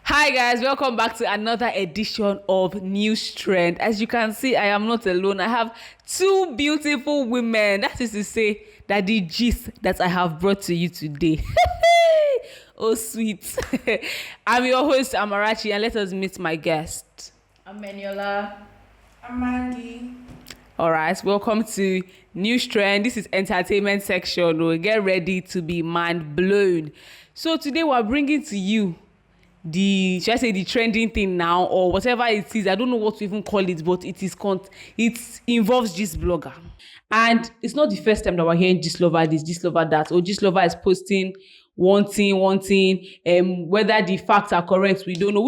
Hi guys, welcome back to another edition of News Trend. As you can see, I am not alone. I have two beautiful women. That is to say that the gist that I have brought to you today. Oh sweet. I'm your host Amarachi, and let us meet my guest. I'm Meniola. I'm Mandy. All right, welcome to News Trend. This is entertainment section. We'll get ready to be mind blown. So today we're bringing to you the trending thing now, or whatever it is. I don't know what to even call it, but it involves Gist blogger, and it's not the first time that we're hearing Gist lover this, Gist lover that, or Gist lover is posting one thing, whether the facts are correct, we don't know.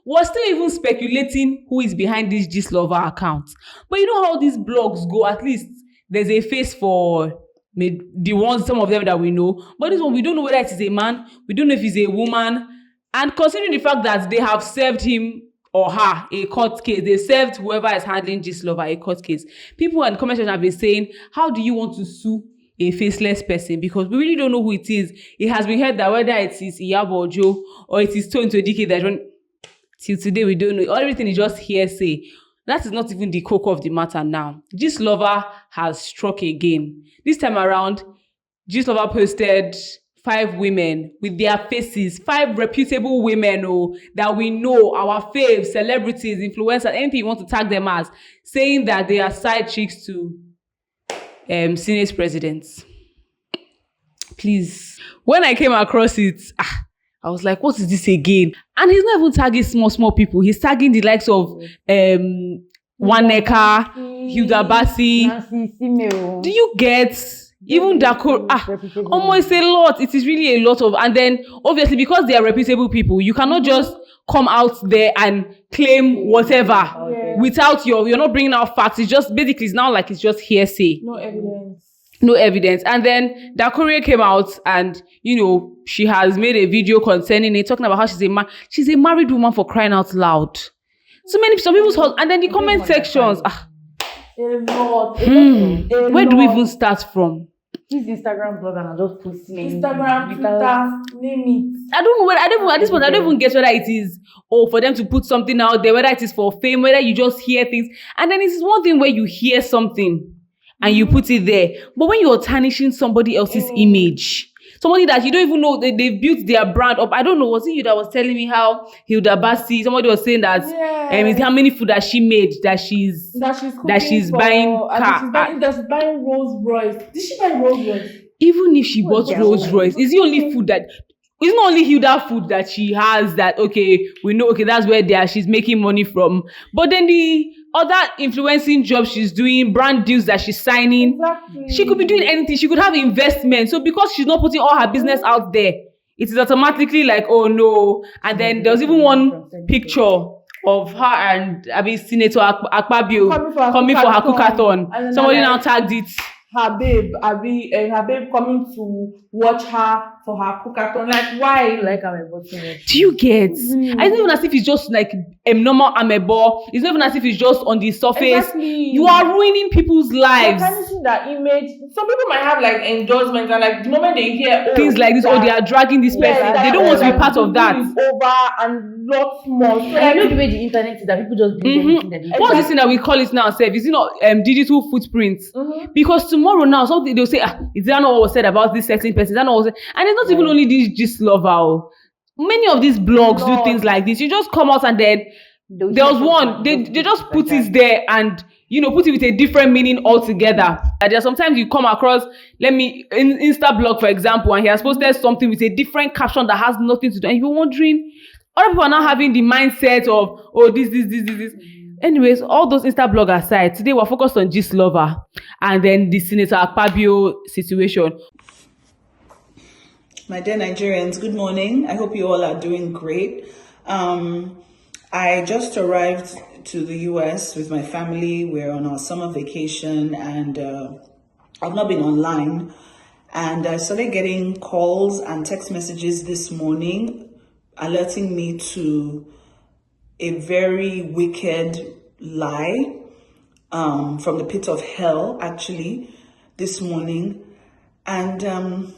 We're still even speculating who is behind this Gist lover account. But you know how these blogs go, at least there's a face for some of them that we know, but this one we don't know whether it is a man, we don't know if it's a woman. And considering the fact that they have served him or her a court case, they served whoever is handling Gist lover a court case. People in the comment section have been saying, how do you want to sue a faceless person? Because we really don't know who it is. It has been heard that whether it is Iyabo Ojo or it is Toyin Todike, that till today we don't know. Everything is just hearsay. That is not even the core of the matter now. Gist lover has struck again. This time around, Gist lover posted 5 women with their faces, 5 reputable women that we know, our faves, celebrities, influencers, anything you want to tag them as, saying that they are side chicks to Senate presidents. Please. When I came across it, I was like, what is this again? And he's not even tagging small people. He's tagging the likes of Waneka, Hilda Bassi. Do you get? Even Dakor, almost a lot. It is really a lot of, and then obviously because they are reputable people, you cannot just come out there and claim whatever without you're not bringing out facts. It's just basically, it's now like it's just hearsay. No evidence. And then Dakor came out and, she has made a video concerning it, talking about how she's a married woman, for crying out loud. Some people's, and then the comment sections, where do we even start from? This Instagram blog and I just posting Instagram, Twitter, name it. I don't know whether at this point I don't even guess whether it is for them to put something out there, whether it is for fame, whether you just hear things. And then it's one thing where you hear something and you put it there. But when you're tarnishing somebody else's image, somebody that you don't even know, they've built their brand up. I don't know, was it you that was telling me how Hilda Bassi, somebody was saying that how many food that she made, that she's buying car. She's buying Rolls Royce. Did she buy Rolls Royce? Even if she bought Rolls Royce, is the only food that, it's not only Hilda food that she has that, we know, that's where she's making money from. But then the other influencing jobs she's doing, brand deals that she's signing, she could be doing anything. She could have investment. So because she's not putting all her business out there, it is automatically like, oh no. And then there was even one picture of her and Senator Akpabio coming for her cookathon. Somebody now tagged it. Her babe coming to watch her for her cookathon. Like, why? Like I'm about to. Do you get? It's not even as if it's just like a normal amebo. It's not even as if it's just on the surface. Exactly. You are ruining people's lives. You're tarnishing their image. Some people might have like endorsements, and like the moment they hear things like this, they are dragging this person. They don't want to be part of that. Over and lots more. So I know the way the internet is that people just believe anything that they What's this thing that we call it now, Seth? Is it not digital footprints? Because tomorrow now, something they'll say, is that not what was said about this certain person? Is that not what was said? And it's not even only this Gist lover. Many of these blogs do things like this. You just come out and then there was one, they just put it there and put it with a different meaning altogether. There are sometimes you come across, Insta blog for example, and he has posted something with a different caption that has nothing to do, and you're wondering, other people are now having the mindset of this. Anyways, all those Insta blog aside, today we're focused on Gist lover and then the Senator Akpabio situation. My dear Nigerians, good morning. I hope you all are doing great. I just arrived to the US with my family. We're on our summer vacation and I've not been online. And I started getting calls and text messages this morning alerting me to a very wicked lie from the pit of hell, actually, this morning. And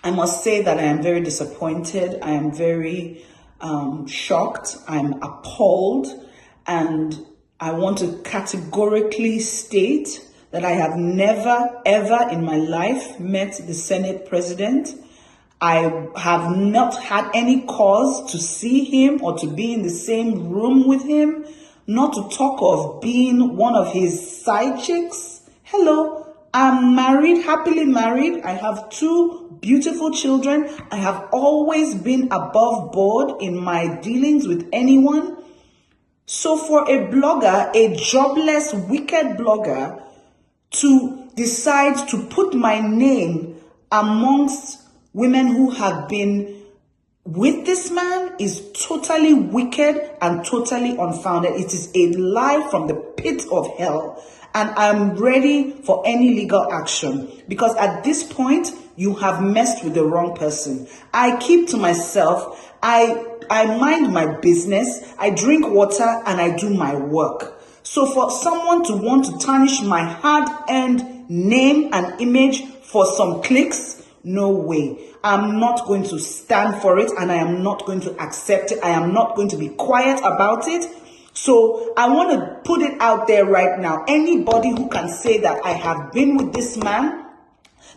I must say that I am very disappointed. I am very shocked, I'm appalled, and I want to categorically state that I have never, ever in my life met the Senate president. I have not had any cause to see him or to be in the same room with him, not to talk of being one of his side chicks. Hello, I'm married, happily married. I have 2 beautiful children. I have always been above board in my dealings with anyone. So for a blogger, a jobless, wicked blogger, to decide to put my name amongst women who have been with this man is totally wicked and totally unfounded. It is a lie from the pit of hell. And I'm ready for any legal action, because at this point, you have messed with the wrong person. I keep to myself. I mind my business. I drink water and I do my work. So for someone to want to tarnish my hard-earned name and image for some clicks, no way. I'm not going to stand for it, and I am not going to accept it. I am not going to be quiet about it. So I want to put it out there right now. Anybody who can say that I have been with this man,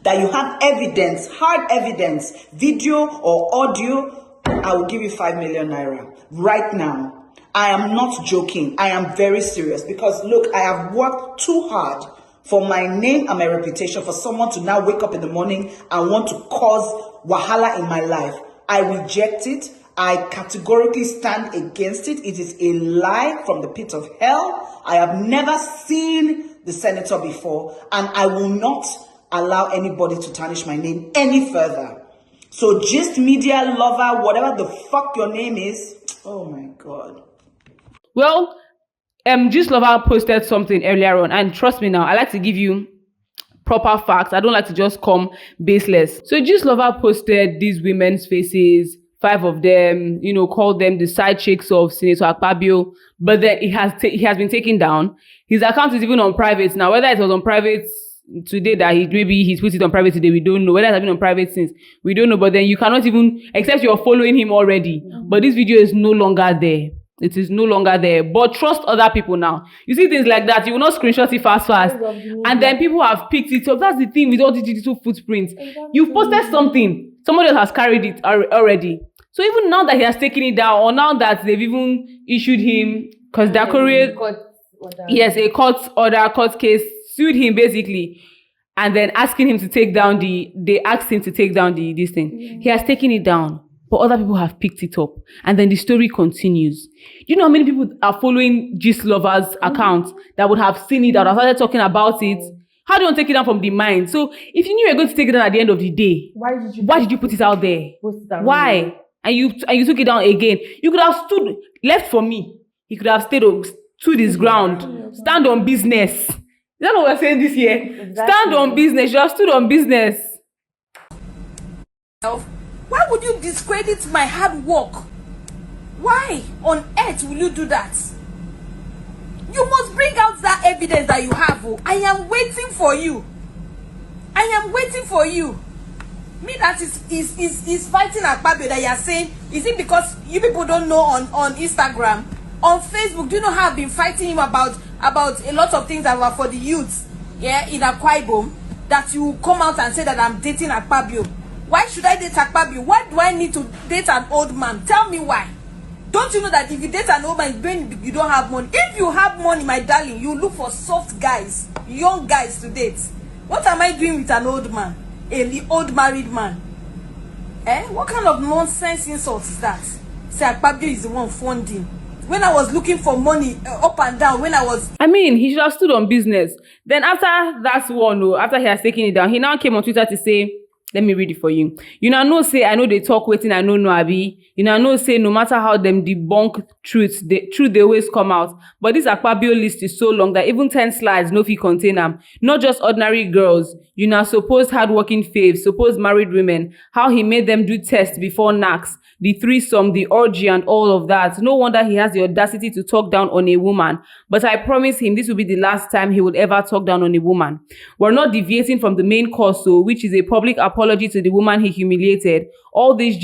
that you have evidence, hard evidence, video or audio, I will give you 5 million naira right now. I am not joking. I am very serious, because look, I have worked too hard for my name and my reputation for someone to now wake up in the morning and want to cause wahala in my life. I reject it. I categorically stand against it. It is a lie from the pit of hell. I have never seen the senator before, and I will not allow anybody to tarnish my name any further. So Gist Media Lover, whatever the fuck your name is, oh my God. Well, Gist Lover posted something earlier on, and trust me now, I like to give you proper facts. I don't like to just come baseless. So Gist Lover posted these women's faces, 5 of them, called them the side chicks of Senator Akpabio, but then he has been taken down. His account is even on private now. Whether it was on private today that he's put it on private today, we don't know. Whether it has been on private since, we don't know. But then you cannot even, except you're following him already. But this video is no longer there. It is no longer there. But trust other people now. You see things like that, you will not screenshot it fast. And then people have picked it up. That's the thing with all the digital footprints. You've posted something. Somebody else has carried it already. So even now that he has taken it down, or now that they've even issued him, because their courier, yes, a court case, sued him basically, and then asking him to take down they asked him to take down this thing. Yeah. He has taken it down, but other people have picked it up, and then the story continues. You know how many people are following Gist Lover's account that would have seen it, that would have started talking about it? How do you want to take it down from the mind? So if you knew you were going to take it down at the end of the day, why did you put it out there? Why? And you took it down again. You could have left for me. He could have stood his ground, stand on business. Is that what we're saying this year? Exactly. Stand on business. You have stood on business. Why would you discredit my hard work? Why on earth will you do that? You must bring out that evidence that you have. Oh. I am waiting for you. I am waiting for you. Me that is fighting Akpabio that you are saying, is it because you people don't know on Instagram? On Facebook, do you know how I've been fighting him about a lot of things that were for the youths, yeah, in Akwa Ibom, that you come out and say that I'm dating Akpabio? Why should I date Akpabio? Why do I need to date an old man? Tell me why. Don't you know that if you date an old man, you don't have money? If you have money, my darling, you look for soft guys, young guys to date. What am I doing with an old man? An old married man? What kind of nonsense insult is that? Say Akpabio is the one funding. When I was looking for money up and down, he should have stood on business. Then after that one, after he has taken it down, he now came on Twitter to say, let me read it for you. You know say, I know they talk waiting, I know Abi. You know say, no matter how them debunk truth, they always come out. But this Akpabio list is so long that even 10 slides no fit contain them. Not just ordinary girls, supposed hardworking faves, supposed married women, how he made them do tests before knacks, the threesome, the orgy, and all of that. No wonder he has the audacity to talk down on a woman. But I promise him this will be the last time he will ever talk down on a woman. We're not deviating from the main course, which is a public apology to the woman he humiliated. All this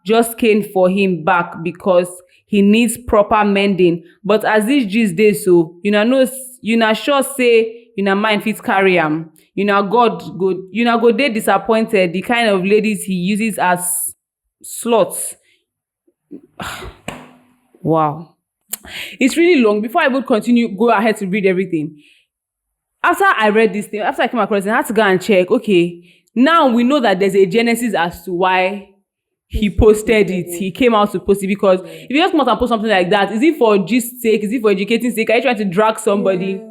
just came for him back because he needs proper mending. But as this gist dey so, una sure say una mind fit carry am. God go dey disappointed the kind of ladies he uses as slots. Wow. It's really long. Before I would continue, go ahead to read everything. After I read this thing, after I came across it, I had to go and check, okay, now we know that there's a genesis as to why he posted it. He came out to post it because if you just come out and post something like that, is it for gist sake? Is it for educating sake? Are you trying to drag somebody?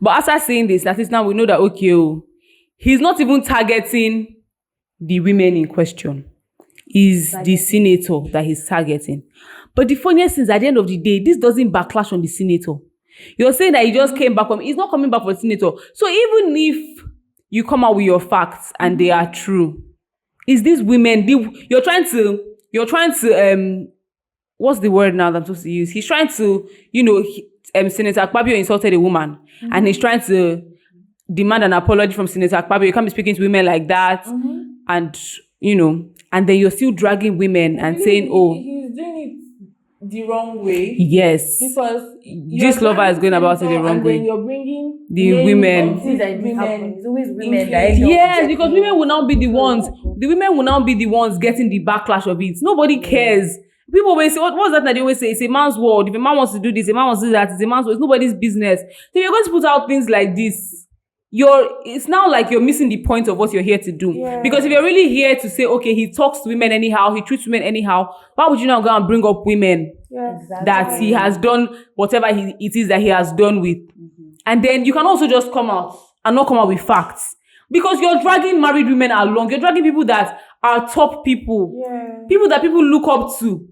But after saying this, at least now we know that, okay, he's not even targeting the women in question. Is the senator that he's targeting. But the funniest thing is, at the end of the day, this doesn't backlash on the senator. You're saying that he just came back from, he's not coming back for the senator. So even if you come out with your facts and they are true, is these women, you're trying to, what's the word now that I'm supposed to use? He's trying to, Senator Akpabio insulted a woman and he's trying to demand an apology from Senator Akpabio. You can't be speaking to women like that. And, and then you're still dragging women and saying, oh, he's doing it the wrong way. Yes. Because this lover is going about it the wrong way. And then you're bringing the women. It's always women that Yes, because women will now be the ones. The women will now be the ones getting the backlash of it. Nobody cares. People always say, what's that they always say? It's a man's world. If a man wants to do this, a man wants to do that, it's a man's world. It's nobody's business. So if you're going to put out things like this, it's now like you're missing the point of what you're here to do. Yeah. Because if you're really here to say, okay, he talks to women anyhow, he treats women anyhow, why would you now go and bring up women that he has done whatever it is that he has done with? And then you can also just come out and not come out with facts. Because you're dragging married women along. You're dragging people that are top people. Yeah. People that people look up to.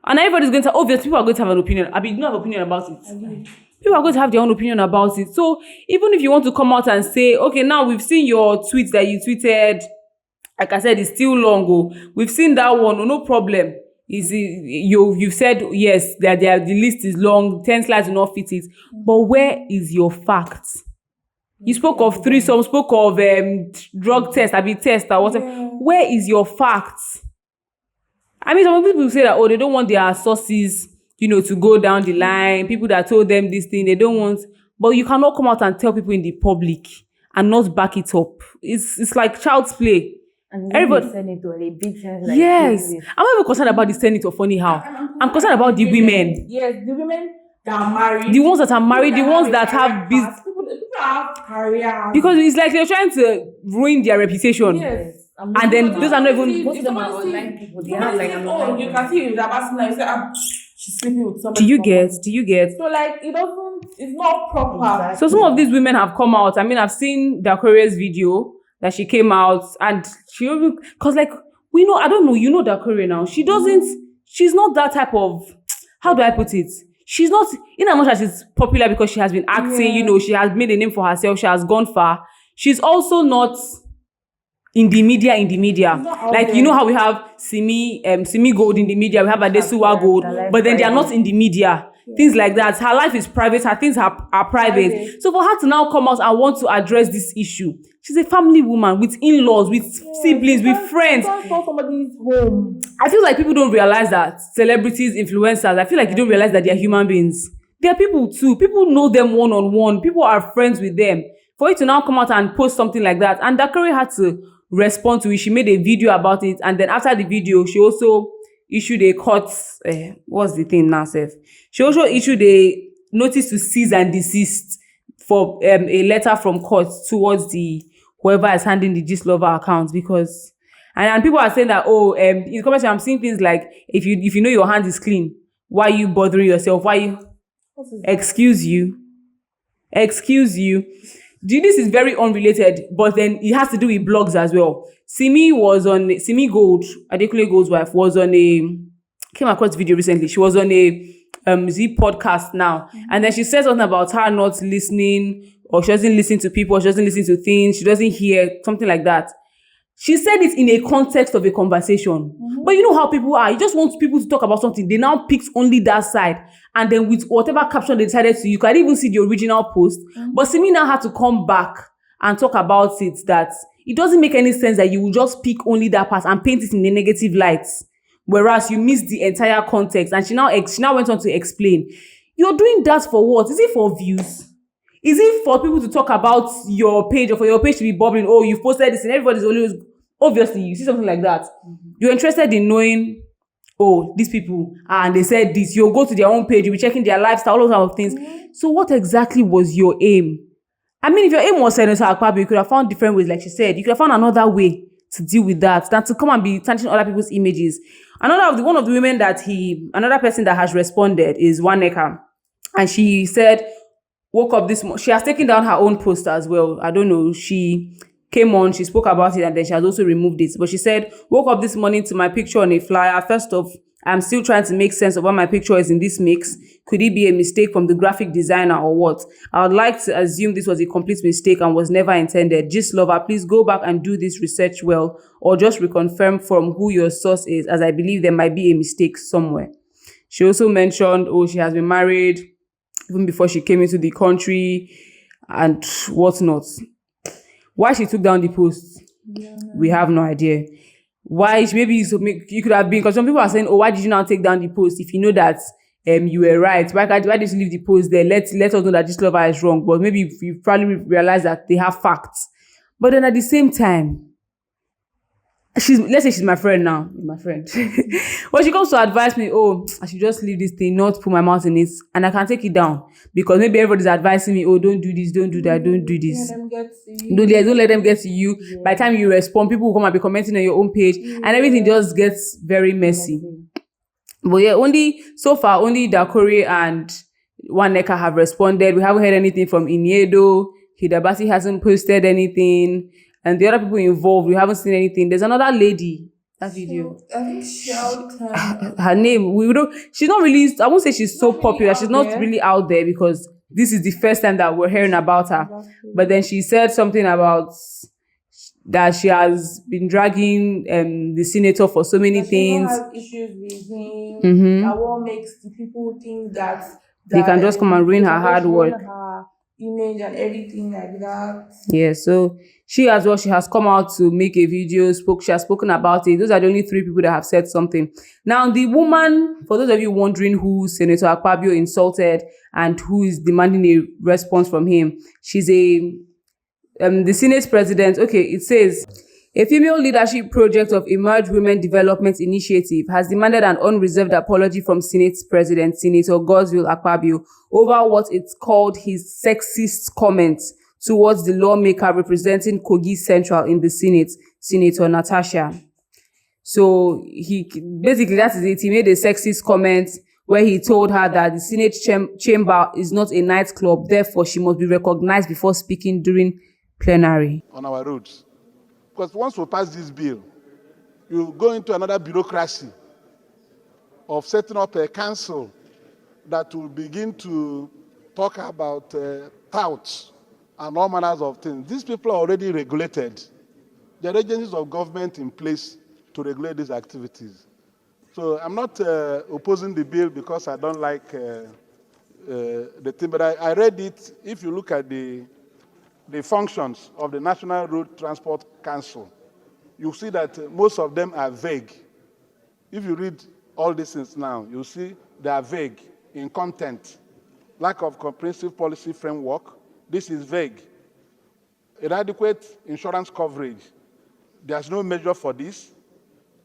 And everybody's going to, obviously, people are going to have an opinion. I mean, you don't have an opinion about it. People are going to have their own opinion about it. So even if you want to come out and say, okay, now we've seen your tweets that you tweeted, like I said, it's still long ago. We've seen that one, no problem. You've said, yes, that the list is long, 10 slides will not fit it. But where is your facts? You spoke of threesome, spoke of drug test, test or whatever. Yeah. Where is your facts? I mean, some people say that, they don't want their sources, to go down the line. People that told them this thing, they don't want. But you cannot come out and tell people in the public and not back it up. It's like child's play. And everybody, senator, a big senator. Yes. I'm not even concerned about the senator, funny how. I'm concerned about the women. Yes, the women that are married. The ones that are married, the ones that have business. People have careers. Because it's like they're trying to ruin their reputation. Yes. And then those are not even. Most of them are online people. They have like you can see that person like say, she's sleeping with somebody. Do you get? So like it's not proper. So some of these women have come out. I mean, I've seen Dakore's video that she came out and because like we know, I don't know, Dakore now. She's not that type of, how do I put it? She's not, in as much as she's popular because she has been acting, she has made a name for herself, she has gone far. She's also not in the media. Like, how we have Simi Gold in the media, we have Adesuwa Gold, but then they are not in the media. Things like that. Her life is private, her things are private. So for her to now come out and want to address this issue, she's a family woman with in-laws, with siblings, with friends. Somebody's home. I feel like people don't realize that celebrities, influencers, I feel like you don't realize that they are human beings. They are people too. People know them one-on-one. People are friends with them. For you to now come out and post something like that, and Dakore had to respond to it. She made a video about it, and then after the video, she also issued a court, what's the thing now, Seth? She also issued a notice to cease and desist for a letter from court towards whoever is handling the Gist Lover account, because and people are saying that in the comments I'm seeing things like if you know your hand is clean, why are you bothering yourself? Excuse you. This is very unrelated, but then it has to do with blogs as well. Simi Gold, Adekunle Gold's wife, came across the video recently. She was on a Z podcast now. And then she said something about her not listening, or she doesn't listen to people, or she doesn't listen to things, she doesn't hear, something like that. She said it in a context of a conversation. But you know how people are. You just want people to talk about something. They now picked only that side. And then with whatever caption they decided to, you can even see the original post. But Simi now had to come back and talk about it, that it doesn't make any sense that you will just pick only that part and paint it in a negative light, whereas you missed the entire context. And she now went on to explain, you're doing that for what? Is it for views? Is it for people to talk about your page, or for your page to be bubbling? Oh, you've posted this, and everybody's always, obviously, you see something like that. You're interested in knowing, oh, these people, and they said this. You'll go to their own page, you'll be checking their lifestyle, all those kind of things. So what exactly was your aim? I mean, if your aim was Senator Akpabio, you could have found different ways, like she said. You could have found another way to deal with that than to come and be tarnishing other people's images. One of the women another person that has responded is Waneka. And she said, woke up this morning. She has taken down her own post as well. I don't know. She came on, she spoke about it, and then she has also removed it. But she said, woke up this morning to my picture on a flyer. First off, I'm still trying to make sense of what my picture is in this mix. Could it be a mistake from the graphic designer or what? I would like to assume this was a complete mistake and was never intended. Just lover, please go back and do this research well, or just reconfirm from who your source is, as I believe there might be a mistake somewhere. She also mentioned, she has been married even before she came into the country and whatnot. Why she took down the post, we have no idea. Why? Maybe you could have been, because some people are saying, why did you now take down the post if you know that you were right? Why did you leave the post there? Let us know that this lover is wrong. But maybe you probably realize that they have facts. But then at the same time, let's say she's my friend now, when she comes to advise me, I should just leave this thing, not put my mouth in it, and I can take it down, because maybe everybody's advising me, don't do this, don't do that, don't do this. Don't let them get to you. Yeah. By the time you respond, people will come and be commenting on your own page, and everything just gets very messy. But yeah, only Dakori and Waneka have responded. We haven't heard anything from Iniedo. Hidabasi hasn't posted anything. And the other people involved, we haven't seen anything. There's another lady, that video. I think her name, she's not really, I won't say she's so popular. She's not really out there, because this is the first time that we're hearing about her. Exactly. But then she said something about that she has been dragging the senator for so many things. She has issues with him. Mm-hmm. That what makes the people think that they can just come and ruin her hard work. Her image and everything like that. Yeah, so she as well, she has come out to make a video, she has spoken about it. Those are the only 3 people that have said something. Now, the woman, for those of you wondering who Senator Akpabio insulted and who is demanding a response from him, she's the Senate president. Okay, it says, a female leadership project of Emerge Women Development Initiative has demanded an unreserved apology from Senate President Senator Akpabio over what it's called his sexist comments towards the lawmaker representing Kogi Central in the Senate, Senator Natasha. So basically that is it. He made a sexist comment where he told her that the Senate chamber is not a nightclub, therefore she must be recognized before speaking during plenary. On our roads. Because once we pass this bill, you go into another bureaucracy of setting up a council that will begin to talk about touts and all manners of things. These people are already regulated. There are agencies of government in place to regulate these activities. So I'm not opposing the bill because I don't like the thing, but I read it. If you look at the functions of the National Road Transport Council, you see that most of them are vague. If you read all these things now, you see they are vague in content. Lack of comprehensive policy framework, this is vague. Inadequate insurance coverage, there's no measure for this.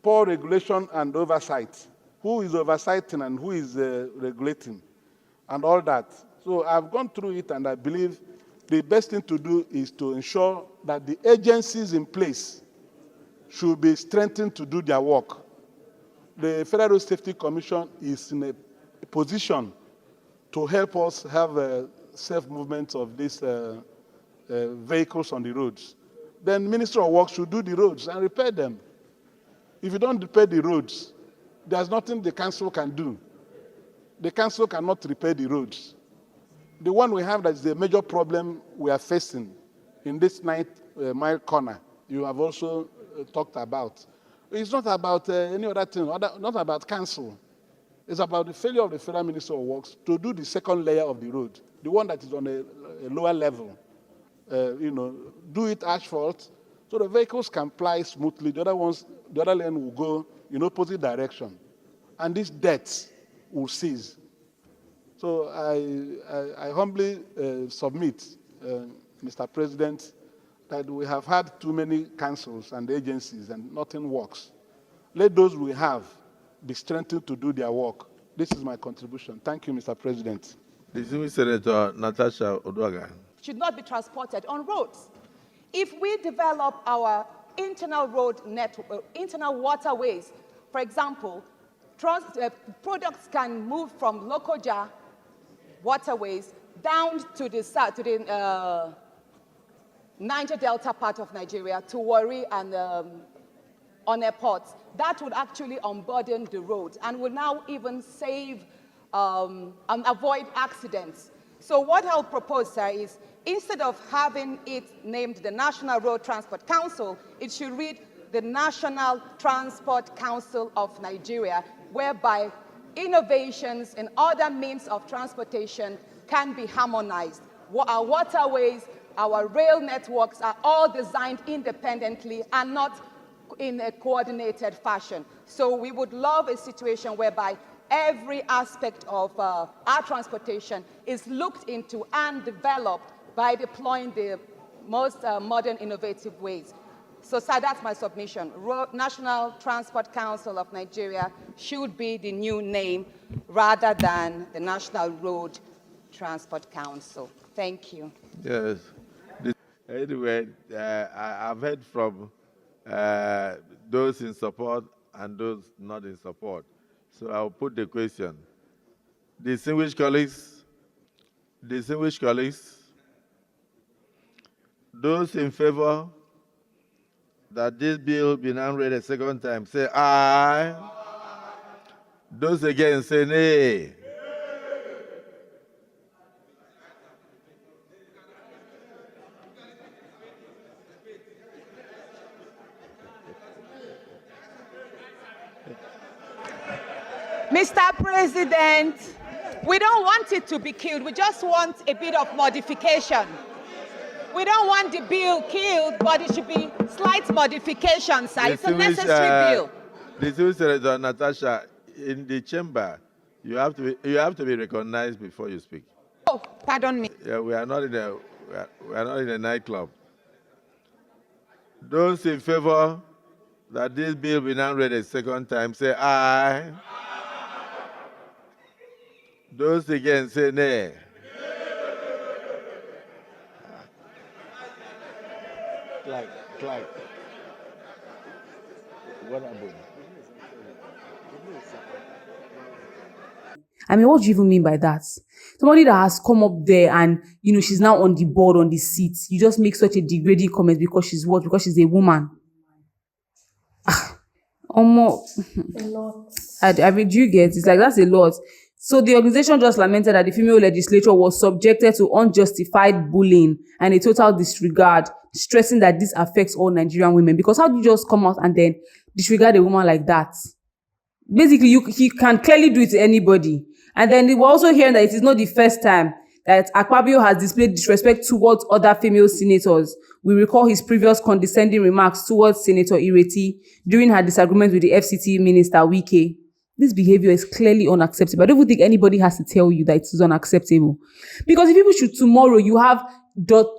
Poor regulation and oversight. Who is oversighting and who is regulating and all that. So I've gone through it and I believe the best thing to do is to ensure that the agencies in place should be strengthened to do their work. The Federal Road Safety Commission is in a position to help us have a safe movement of these vehicles on the roads. Then Ministry of Works should do the roads and repair them. If you don't repair the roads, there's nothing the council can do. The council cannot repair the roads. The one we have that is the major problem we are facing in this 9-mile corner, you have also talked about. It's not about any other thing, not about council. It's about the failure of the Federal Ministry of Works to do the second layer of the road, the one that is on a lower level. Do it asphalt So the vehicles can ply smoothly. The other lane will go in opposite direction. And these debts will cease. So I humbly submit, Mr. President, that we have had too many councils and agencies and nothing works. Let those we have be strengthened to do their work. This is my contribution. Thank you, Mr. President. Distinguished Senator Natasha Odwaga. Should not be transported on roads. If we develop our internal road network, internal waterways, for example, products can move from Lokoja waterways down to the south, to the Niger Delta part of Nigeria, to Warri and on airports. That would actually unburden the roads and would now even save and avoid accidents. So what I'll propose, sir, is instead of having it named the National Road Transport Council, it should read the National Transport Council of Nigeria, whereby innovations in other means of transportation can be harmonized. Our waterways, our rail networks are all designed independently and not in a coordinated fashion. So we would love a situation whereby every aspect of our transportation is looked into and developed by deploying the most modern, innovative ways. So, sir, that's my submission. National Transport Council of Nigeria should be the new name rather than the National Road Transport Council. Thank you. Yes. Anyway, I've heard from those in support and those not in support. So I'll put the question. Distinguished colleagues, those in favor that this bill be now read a second time, say aye. Those against, say nay. Mr. President, we don't want it to be killed. We just want a bit of modification. We don't want the bill killed, but it should be slight modifications, sir. It's a necessary bill. Distinguished Senator Natasha, in the chamber, you have to be recognized before you speak. Oh, pardon me. Yeah, we are not in a nightclub. Those in favor that this bill be now read a second time, say aye. Those against, say nay. Clark. What happened? I mean, what do you even mean by that? Somebody that has come up there and, she's now on the board, on the seat. You just make such a degrading comment because she's what? Because she's a woman. Almost. A lot. I mean, do you get? It's like, that's a lot. So the organization just lamented that the female legislature was subjected to unjustified bullying and a total disregard, stressing that this affects all Nigerian women. Because how do you just come out and then disregard a woman like that? Basically, he can clearly do it to anybody. And then we're also hearing that it is not the first time that Akpabio has displayed disrespect towards other female senators. We recall his previous condescending remarks towards Senator Ireti during her disagreement with the FCT Minister Wike. This behavior is clearly unacceptable. I don't even think anybody has to tell you that it is unacceptable. Because if people should tomorrow, you have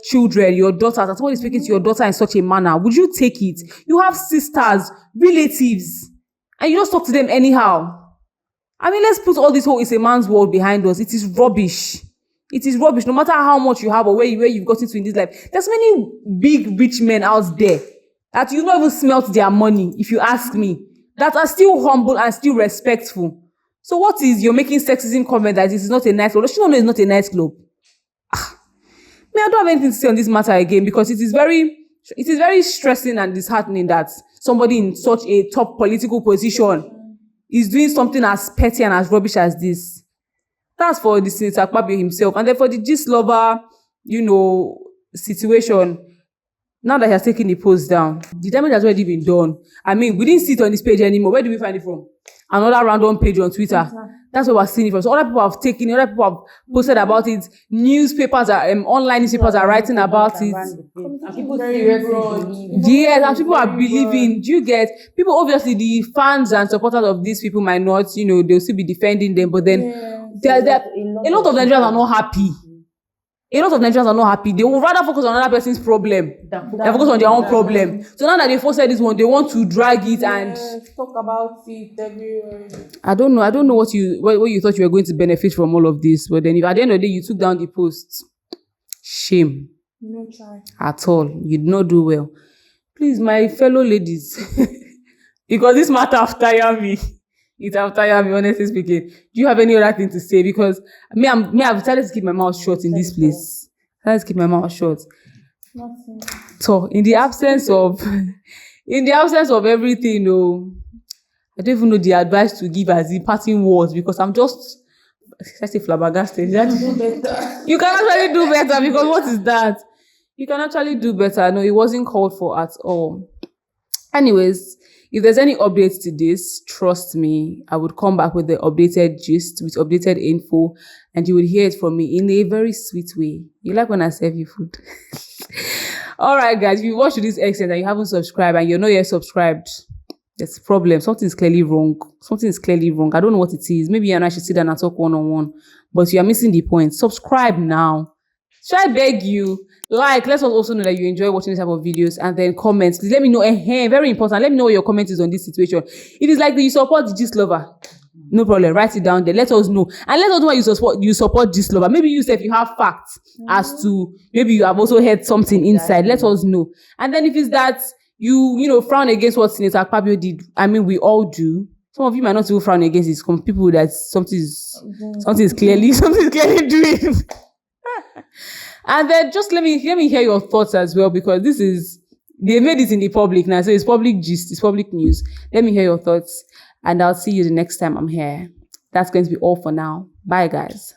children, your daughters, and somebody speaking to your daughter in such a manner, would you take it? You have sisters, relatives, and you just talk to them anyhow. I mean, let's put all this whole "is a man's world" behind us. It is rubbish. It is rubbish. No matter how much you have or where you've gotten to in this life, there's many big rich men out there that you not even smelt their money, if you ask me, that are still humble and still respectful. So what is you're making sexism comment that this is not a nice club? Does she not know it's not a nice club? I don't have anything to say on this matter again because it is very stressing and disheartening that somebody in such a top political position is doing something as petty and as rubbish as this. That's for the Senator Akpabio himself. And then for the gist lover, situation, now that he has taken the post down, the damage has already been done. I mean, we didn't see it on this page anymore. Where do we find it from? Another random page on Twitter That's what we're seeing it from. So other people have taken it, other people have posted about it. Newspapers are online newspapers are writing about it. And people seriously believe. Yes, and people are believing. Do you get people? Obviously, the fans and supporters of these people might not, they'll still be defending them. But then a lot of Nigerians are not happy. A lot of Nigerians are not happy. They will rather focus on another person's problem than focus on their own problem. So now that they posted this one, they want to drag it and talk about it everywhere. I don't know what you thought you were going to benefit from all of this. But then if at the end of the day you took down the post, shame. No try. At all. You did not do well. Please, my fellow ladies, because this matter have tired me. It have tired me, honestly speaking. Do you have any other thing to say? Because I've decided to keep my mouth shut in this place. Let's keep my mouth shut. Nothing. So, in the absence of everything, I don't even know the advice to give as the parting words because I'm just, let's say, flabbergasted. You can actually do better because what is that? You can actually do better. No, it wasn't called for at all. Anyways, if there's any updates to this, trust me, I would come back with the updated gist, with updated info, and you would hear it from me in a very sweet way. You like when I serve you food? All right, guys, if you watch to this extent and you haven't subscribed and you're not yet subscribed, there's a problem. Something is clearly wrong. I don't know what it is. Maybe you and I should sit down and talk one-on-one, but you are missing the point. Subscribe now. Should I beg you? Let us also know that you enjoy watching this type of videos, and then comments. Please let me know. Very important. Let me know what your comment is on this situation. If it's like that you support the Gist Lover, no problem. Write it down there. Let us know. And let us know why you support Gist Lover. Maybe you said you have facts as to maybe you have also heard something inside. Let us know. And then if it's that you frown against what Senator Akpabio did, I mean we all do. Some of you might not even frown against it. Some people that something is clearly doing. And then just let me hear your thoughts as well, because they made it in the public now, so it's public gist, it's public news. Let me hear your thoughts, and I'll see you the next time I'm here. That's going to be all for now. Bye, guys.